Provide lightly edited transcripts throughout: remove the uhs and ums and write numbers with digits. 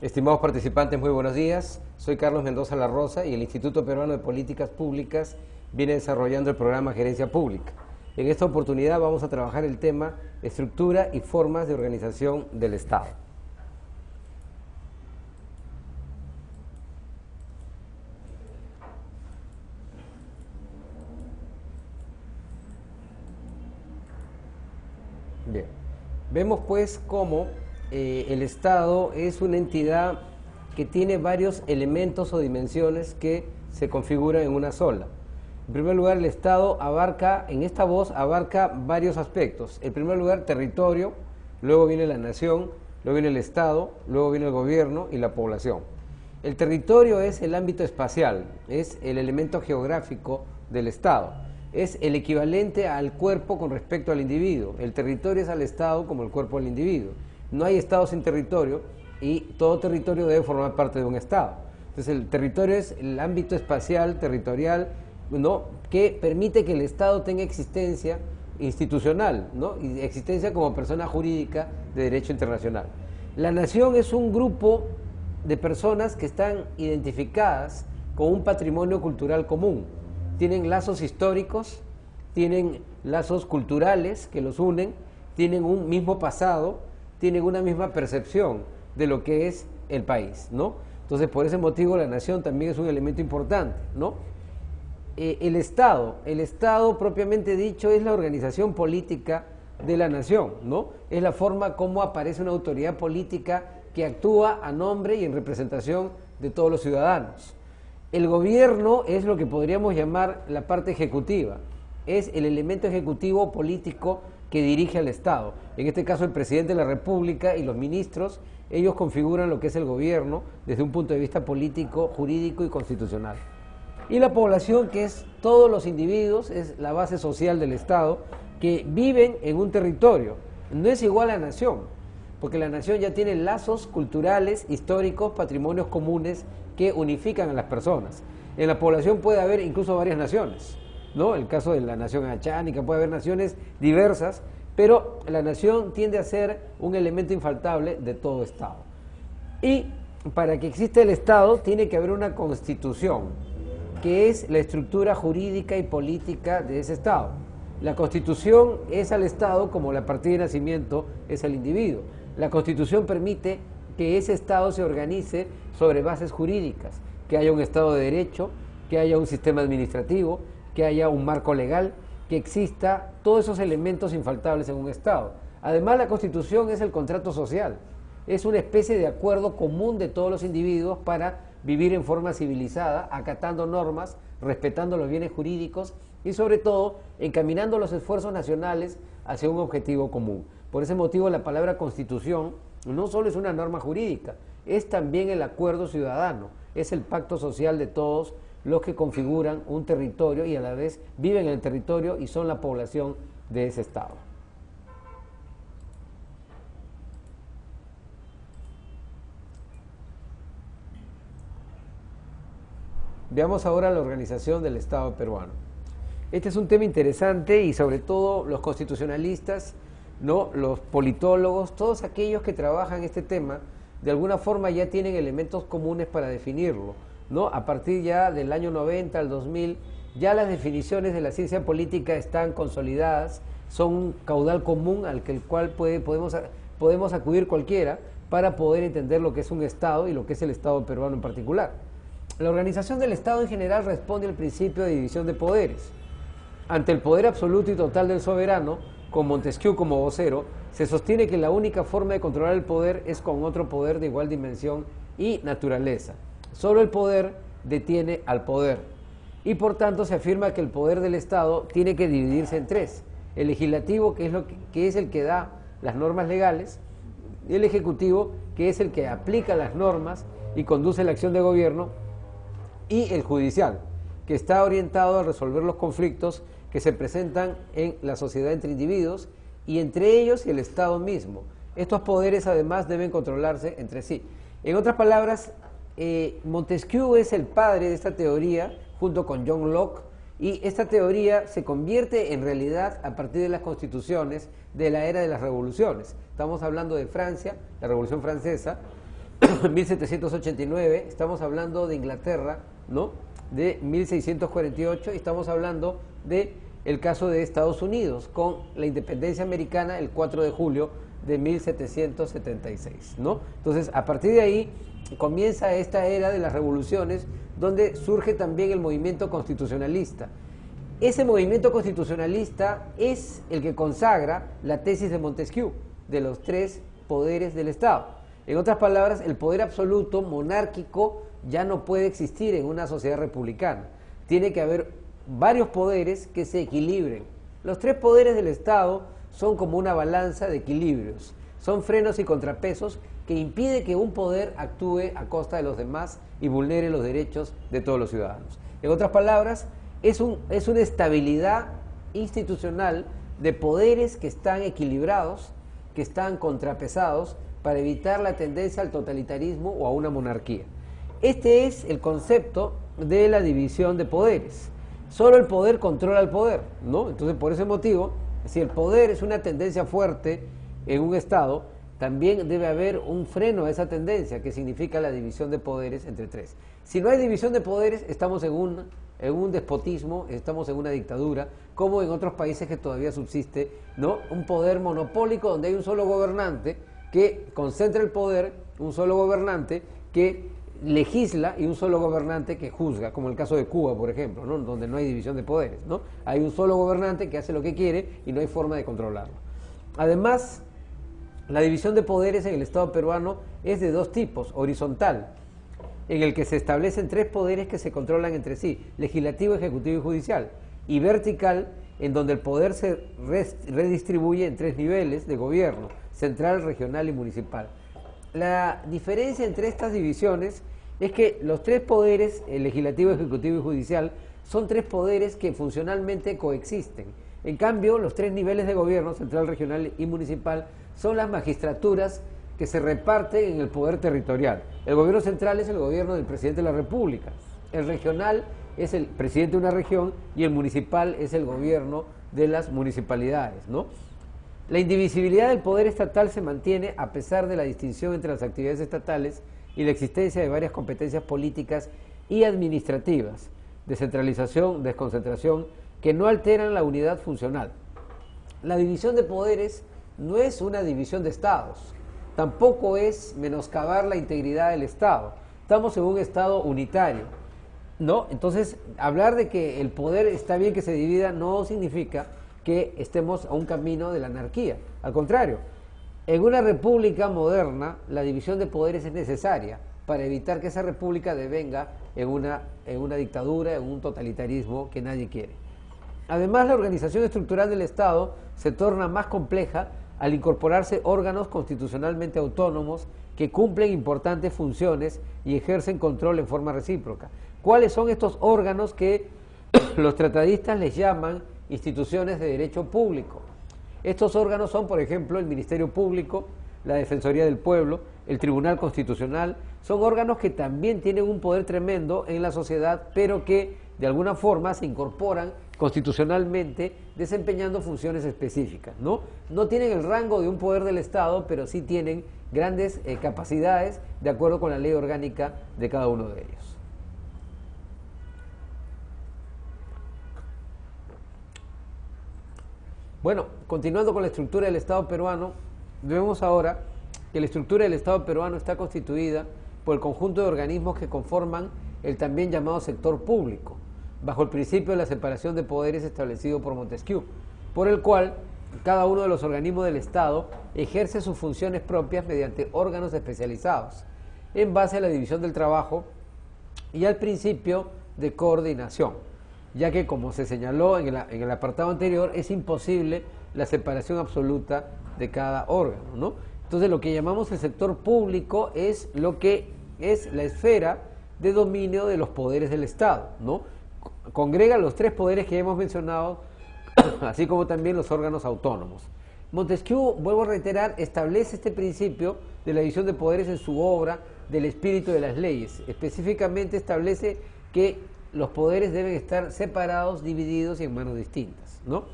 Estimados participantes, muy buenos días. Soy Carlos Mendoza La Rosa y el Instituto Peruano de Políticas Públicas viene desarrollando el programa Gerencia Pública. En esta oportunidad vamos a trabajar el tema estructura y formas de organización del Estado. Bien, vemos pues cómo el Estado es una entidad que tiene varios elementos o dimensiones que se configuran en una sola. En primer lugar, el Estado abarca varios aspectos. En primer lugar, territorio, luego viene la nación, luego viene el Estado, luego viene el gobierno y la población. El territorio es el ámbito espacial, es el elemento geográfico del Estado. Es el equivalente al cuerpo con respecto al individuo. El territorio es al Estado como el cuerpo del individuo. No hay Estado sin territorio y todo territorio debe formar parte de un Estado. Entonces el territorio es el ámbito espacial, territorial, ¿no?, que permite que el Estado tenga existencia institucional, ¿no?, y existencia como persona jurídica de derecho internacional. La nación es un grupo de personas que están identificadas con un patrimonio cultural común. Tienen lazos históricos, tienen lazos culturales que los unen, tienen un mismo pasado, tienen una misma percepción de lo que es el país, ¿no? Entonces, por ese motivo, la nación también es un elemento importante, ¿no? El Estado propiamente dicho es la organización política de la nación, ¿no? Es la forma como aparece una autoridad política que actúa a nombre y en representación de todos los ciudadanos. El gobierno es lo que podríamos llamar la parte ejecutiva, es el elemento ejecutivo político que dirige al Estado. En este caso, el presidente de la República y los ministros, ellos configuran lo que es el gobierno desde un punto de vista político, jurídico y constitucional. Y la población, que es todos los individuos, es la base social del Estado, que viven en un territorio. No es igual a la nación, porque la nación ya tiene lazos culturales, históricos, patrimonios comunes que unifican a las personas. En la población puede haber incluso varias naciones, ¿no? El caso de la nación achánica, puede haber naciones diversas, pero la nación tiende a ser un elemento infaltable de todo Estado. Y para que exista el Estado tiene que haber una constitución, que es la estructura jurídica y política de ese Estado. La Constitución es al Estado como la partida de nacimiento es al individuo. La Constitución permite que ese Estado se organice sobre bases jurídicas, que haya un Estado de Derecho, que haya un sistema administrativo, que haya un marco legal, que exista todos esos elementos infaltables en un Estado. Además, la Constitución es el contrato social, es una especie de acuerdo común de todos los individuos para vivir en forma civilizada, acatando normas, respetando los bienes jurídicos y sobre todo encaminando los esfuerzos nacionales hacia un objetivo común. Por ese motivo, la palabra Constitución no solo es una norma jurídica, es también el acuerdo ciudadano, es el pacto social de todos los que configuran un territorio y a la vez viven en el territorio y son la población de ese Estado. Veamos ahora la organización del Estado peruano. Este es un tema interesante y sobre todo los constitucionalistas, ¿no?, los politólogos, todos aquellos que trabajan este tema, de alguna forma ya tienen elementos comunes para definirlo, ¿no? A partir ya del año 90 al 2000, ya las definiciones de la ciencia política están consolidadas, son un caudal común al cual podemos acudir cualquiera para poder entender lo que es un Estado y lo que es el Estado peruano en particular. La organización del Estado en general responde al principio de división de poderes. Ante el poder absoluto y total del soberano, con Montesquieu como vocero, se sostiene que la única forma de controlar el poder es con otro poder de igual dimensión y naturaleza. Solo el poder detiene al poder. Y por tanto se afirma que el poder del Estado tiene que dividirse en tres. El legislativo, que es el que da las normas legales, y el ejecutivo, que es el que aplica las normas y conduce la acción de gobierno, y el judicial, que está orientado a resolver los conflictos que se presentan en la sociedad entre individuos y entre ellos y el Estado mismo. Estos poderes además deben controlarse entre sí. En otras palabras, Montesquieu es el padre de esta teoría junto con John Locke, y esta teoría se convierte en realidad a partir de las constituciones de la era de las revoluciones. Estamos hablando de Francia, la Revolución Francesa, 1789, estamos hablando de Inglaterra, ¿no? De 1648, y estamos hablando de el caso de Estados Unidos con la independencia americana el 4 de julio de 1776, ¿no? Entonces, a partir de ahí comienza esta era de las revoluciones, donde surge también el movimiento constitucionalista. Ese movimiento constitucionalista es el que consagra la tesis de Montesquieu, de los tres poderes del Estado. En otras palabras, el poder absoluto monárquico ya no puede existir en una sociedad republicana. Tiene que haber varios poderes que se equilibren. Los tres poderes del Estado son como una balanza de equilibrios, son frenos y contrapesos que impiden que un poder actúe a costa de los demás y vulnere los derechos de todos los ciudadanos. En otras palabras, es una estabilidad institucional de poderes que están equilibrados, que están contrapesados para evitar la tendencia al totalitarismo o a una monarquía. Este es el concepto de la división de poderes. Solo el poder controla el poder, ¿no? Entonces, por ese motivo, si el poder es una tendencia fuerte en un Estado, también debe haber un freno a esa tendencia, que significa la división de poderes entre tres. Si no hay división de poderes, estamos en un despotismo, estamos en una dictadura, como en otros países que todavía subsiste, ¿no? Un poder monopólico donde hay un solo gobernante que concentra el poder, un solo gobernante que legisla y un solo gobernante que juzga, como el caso de Cuba, por ejemplo, ¿no? Donde no hay división de poderes, ¿no? Hay un solo gobernante que hace lo que quiere y no hay forma de controlarlo. Además, la división de poderes en el Estado peruano es de dos tipos: horizontal, en el que se establecen tres poderes que se controlan entre sí, legislativo, ejecutivo y judicial, y vertical, en donde el poder se redistribuye en tres niveles de gobierno: central, regional y municipal. La diferencia entre estas divisiones es que los tres poderes, el legislativo, ejecutivo y judicial, son tres poderes que funcionalmente coexisten. En cambio, los tres niveles de gobierno, central, regional y municipal, son las magistraturas que se reparten en el poder territorial. El gobierno central es el gobierno del presidente de la República, el regional es el presidente de una región y el municipal es el gobierno de las municipalidades, ¿no? La indivisibilidad del poder estatal se mantiene a pesar de la distinción entre las actividades estatales y la existencia de varias competencias políticas y administrativas, descentralización, desconcentración, que no alteran la unidad funcional. La división de poderes no es una división de estados, tampoco es menoscabar la integridad del Estado. Estamos en un Estado unitario, ¿no? Entonces, hablar de que el poder está bien que se divida no significa que estemos a un camino de la anarquía. Al contrario, en una república moderna, la división de poderes es necesaria para evitar que esa república devenga en una dictadura, en un totalitarismo que nadie quiere. Además, la organización estructural del Estado se torna más compleja al incorporarse órganos constitucionalmente autónomos que cumplen importantes funciones y ejercen control en forma recíproca. ¿Cuáles son estos órganos que los tratadistas les llaman instituciones de derecho público? Estos órganos son, por ejemplo, el Ministerio Público, la Defensoría del Pueblo, el Tribunal Constitucional. Son órganos que también tienen un poder tremendo en la sociedad, pero que de alguna forma se incorporan constitucionalmente desempeñando funciones específicas, ¿no? No tienen el rango de un poder del Estado, pero sí tienen grandes capacidades de acuerdo con la ley orgánica de cada uno de ellos. Bueno, continuando con la estructura del Estado peruano, vemos ahora que la estructura del Estado peruano está constituida por el conjunto de organismos que conforman el también llamado sector público, bajo el principio de la separación de poderes establecido por Montesquieu, por el cual cada uno de los organismos del Estado ejerce sus funciones propias mediante órganos especializados, en base a la división del trabajo y al principio de coordinación, ya que, como se señaló en el apartado anterior, es imposible la separación absoluta de cada órgano, ¿no? Entonces, lo que llamamos el sector público es lo que es la esfera de dominio de los poderes del Estado, ¿no? Congrega los tres poderes que hemos mencionado, así como también los órganos autónomos. Montesquieu, vuelvo a reiterar, establece este principio de la división de poderes en su obra del espíritu de las leyes. Específicamente establece que los poderes deben estar separados, divididos y en manos distintas, ¿no?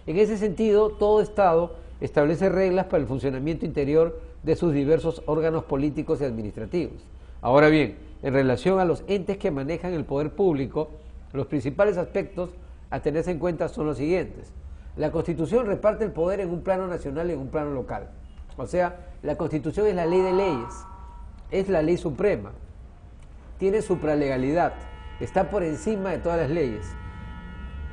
En ese sentido, todo Estado establece reglas para el funcionamiento interior de sus diversos órganos políticos y administrativos. Ahora bien, en relación a los entes que manejan el poder público, los principales aspectos a tenerse en cuenta son los siguientes. La Constitución reparte el poder en un plano nacional y en un plano local. O sea, la Constitución es la ley de leyes, es la ley suprema, tiene supralegalidad, está por encima de todas las leyes.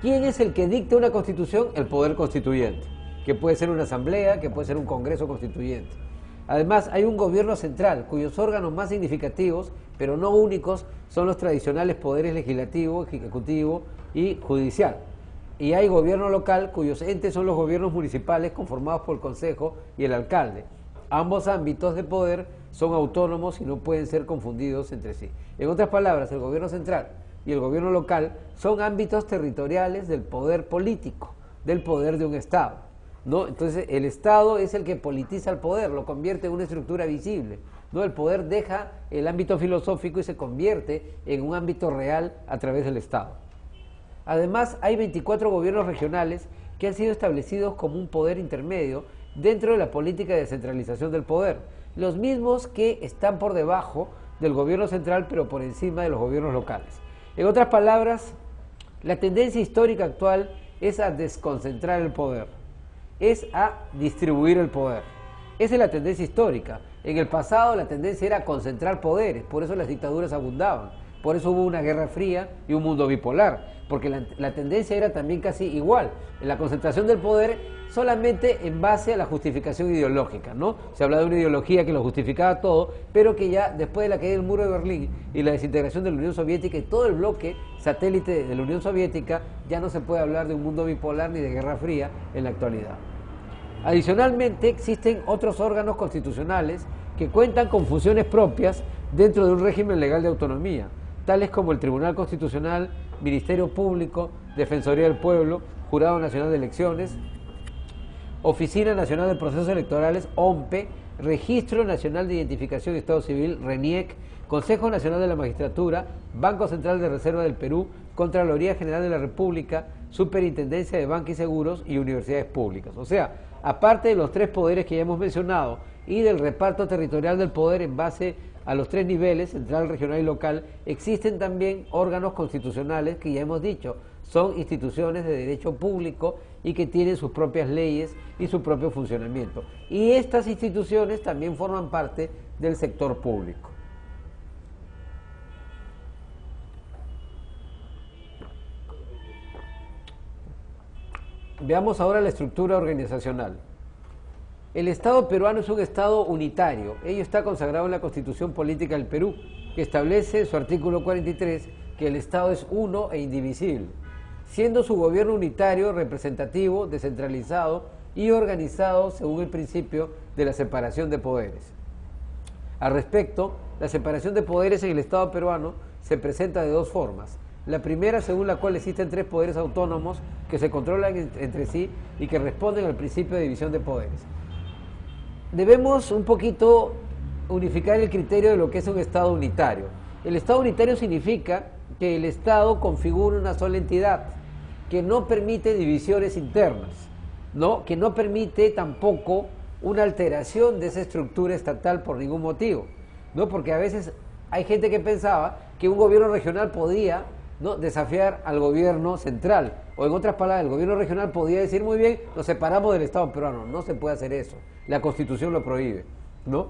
¿Quién es el que dicta una Constitución? El poder constituyente, que puede ser una asamblea, que puede ser un congreso constituyente. Además, hay un gobierno central, cuyos órganos más significativos, pero no únicos, son los tradicionales poderes legislativo, ejecutivo y judicial. Y hay gobierno local, cuyos entes son los gobiernos municipales conformados por el consejo y el alcalde. Ambos ámbitos de poder son autónomos y no pueden ser confundidos entre sí. En otras palabras, el gobierno central y el gobierno local son ámbitos territoriales del poder político, del poder de un Estado, ¿no? Entonces, el Estado es el que politiza el poder, lo convierte en una estructura visible, ¿no? El poder deja el ámbito filosófico y se convierte en un ámbito real a través del Estado. Además, hay 24 gobiernos regionales que han sido establecidos como un poder intermedio dentro de la política de descentralización del poder, los mismos que están por debajo del gobierno central, pero por encima de los gobiernos locales. En otras palabras, la tendencia histórica actual es a desconcentrar el poder, es a distribuir el poder. Esa es la tendencia histórica. En el pasado la tendencia era concentrar poderes, por eso las dictaduras abundaban, por eso hubo una guerra fría y un mundo bipolar, porque la tendencia era también casi igual, en la concentración del poder solamente en base a la justificación ideológica, ¿no? Se habla de una ideología que lo justificaba todo, pero que ya después de la caída del muro de Berlín y la desintegración de la Unión Soviética y todo el bloque satélite de la Unión Soviética, ya no se puede hablar de un mundo bipolar ni de guerra fría en la actualidad. Adicionalmente, existen otros órganos constitucionales que cuentan con funciones propias dentro de un régimen legal de autonomía, tales como el Tribunal Constitucional, Ministerio Público, Defensoría del Pueblo, Jurado Nacional de Elecciones, Oficina Nacional de Procesos Electorales, OMPE, Registro Nacional de Identificación y Estado Civil, RENIEC, Consejo Nacional de la Magistratura, Banco Central de Reserva del Perú, Contraloría General de la República, Superintendencia de Banca y Seguros y Universidades Públicas. O sea, aparte de los tres poderes que ya hemos mencionado y del reparto territorial del poder en base a los tres niveles, central, regional y local, existen también órganos constitucionales que ya hemos dicho, son instituciones de derecho público y que tienen sus propias leyes y su propio funcionamiento. Y estas instituciones también forman parte del sector público. Veamos ahora la estructura organizacional. El Estado peruano es un Estado unitario. Ello está consagrado en la Constitución Política del Perú, que establece en su artículo 43 que el Estado es uno e indivisible, siendo su gobierno unitario, representativo, descentralizado y organizado según el principio de la separación de poderes. Al respecto, la separación de poderes en el Estado peruano se presenta de dos formas. La primera, según la cual existen tres poderes autónomos que se controlan entre sí y que responden al principio de división de poderes. Debemos un poquito unificar el criterio de lo que es un Estado unitario. El Estado unitario significa que el Estado configura una sola entidad, que no permite divisiones internas, ¿no? Que no permite tampoco una alteración de esa estructura estatal por ningún motivo, ¿no? Porque a veces hay gente que pensaba que un gobierno regional podía, ¿no?, desafiar al gobierno central, o en otras palabras, el gobierno regional podía decir muy bien, nos separamos del Estado peruano. No se puede hacer eso, la Constitución lo prohíbe, ¿no?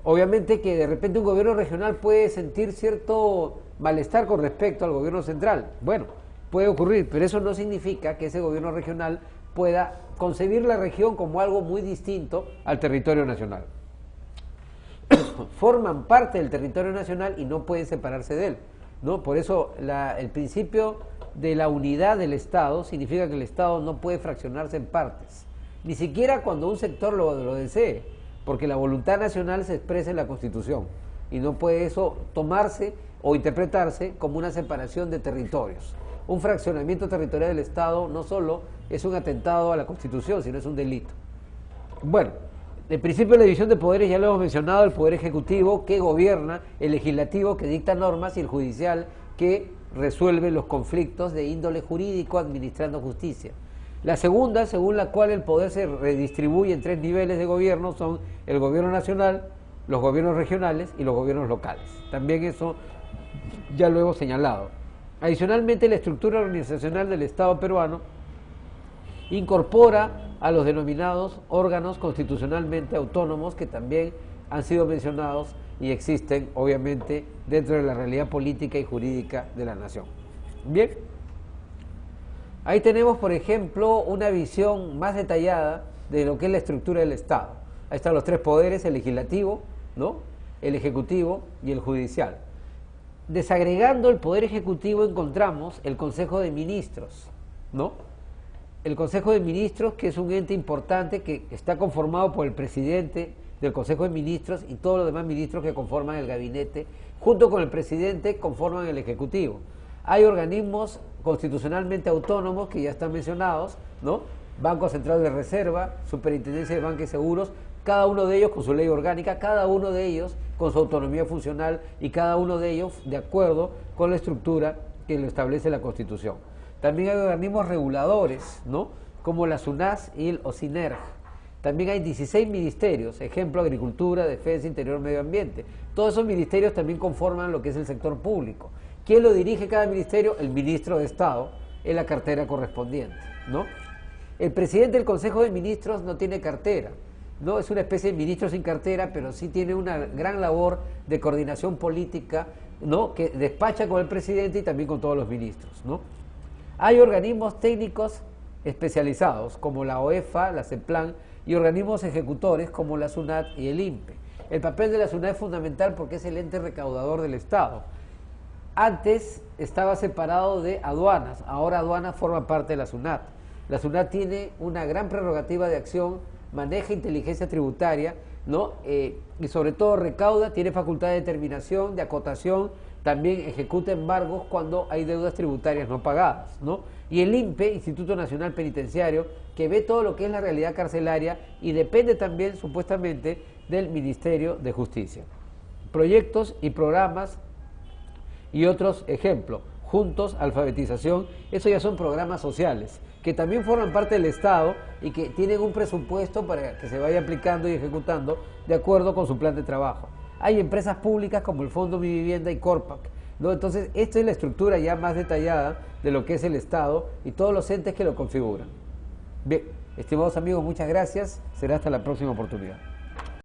Obviamente que de repente un gobierno regional puede sentir cierto malestar con respecto al gobierno central, bueno, puede ocurrir, pero eso no significa que ese gobierno regional pueda concebir la región como algo muy distinto al territorio nacional. Forman parte del territorio nacional y no pueden separarse de él, ¿no? Por eso el principio de la unidad del Estado significa que el Estado no puede fraccionarse en partes, ni siquiera cuando un sector lo desee, porque la voluntad nacional se expresa en la Constitución y no puede eso tomarse o interpretarse como una separación de territorios. Un fraccionamiento territorial del Estado no solo es un atentado a la Constitución, sino es un delito. Bueno, el principio de la división de poderes ya lo hemos mencionado: el poder ejecutivo que gobierna, el legislativo que dicta normas y el judicial que resuelve los conflictos de índole jurídico administrando justicia. La segunda, según la cual el poder se redistribuye en 3 niveles de gobierno, son el gobierno nacional, los gobiernos regionales y los gobiernos locales. También eso ya lo hemos señalado. Adicionalmente, la estructura organizacional del Estado peruano incorpora a los denominados órganos constitucionalmente autónomos, que también han sido mencionados y existen, obviamente, dentro de la realidad política y jurídica de la nación. Bien, ahí tenemos, por ejemplo, una visión más detallada de lo que es la estructura del Estado. Ahí están los 3 poderes: el legislativo, ¿no?, el ejecutivo y el judicial. Desagregando el poder ejecutivo encontramos el Consejo de Ministros, ¿no? El Consejo de Ministros, que es un ente importante que está conformado por el presidente del Consejo de Ministros y todos los demás ministros que conforman el gabinete, junto con el presidente, conforman el Ejecutivo. Hay organismos constitucionalmente autónomos que ya están mencionados, ¿no? Banco Central de Reserva, Superintendencia de Banca y Seguros, cada uno de ellos con su ley orgánica, cada uno de ellos con su autonomía funcional y cada uno de ellos de acuerdo con la estructura que lo establece la Constitución. También hay organismos reguladores, ¿no?, como la SUNAS y el OCINERG. También hay 16 ministerios, ejemplo, Agricultura, Defensa, Interior, Medio Ambiente. Todos esos ministerios también conforman lo que es el sector público. ¿Quién lo dirige cada ministerio? El ministro de Estado, en la cartera correspondiente, ¿no? El presidente del Consejo de Ministros no tiene cartera, ¿no? Es una especie de ministro sin cartera, pero sí tiene una gran labor de coordinación política, ¿no?, que despacha con el presidente y también con todos los ministros, ¿no? Hay organismos técnicos especializados, como la OEFA, la CEPLAN, y organismos ejecutores, como la SUNAT y el INPE. El papel de la SUNAT es fundamental porque es el ente recaudador del Estado. Antes estaba separado de aduanas, ahora aduanas forma parte de la SUNAT. La SUNAT tiene una gran prerrogativa de acción, maneja inteligencia tributaria, ¿no?, y sobre todo recauda, tiene facultad de determinación, de acotación, también ejecuta embargos cuando hay deudas tributarias no pagadas, ¿no? Y el INPE, Instituto Nacional Penitenciario, que ve todo lo que es la realidad carcelaria y depende también, supuestamente, del Ministerio de Justicia. Proyectos y programas y otros ejemplos: Juntos, Alfabetización, eso ya son programas sociales, que también forman parte del Estado y que tienen un presupuesto para que se vaya aplicando y ejecutando de acuerdo con su plan de trabajo. Hay empresas públicas como el Fondo Mi Vivienda y Corpac, ¿no? Entonces, esta es la estructura ya más detallada de lo que es el Estado y todos los entes que lo configuran. Bien, estimados amigos, muchas gracias. Será hasta la próxima oportunidad.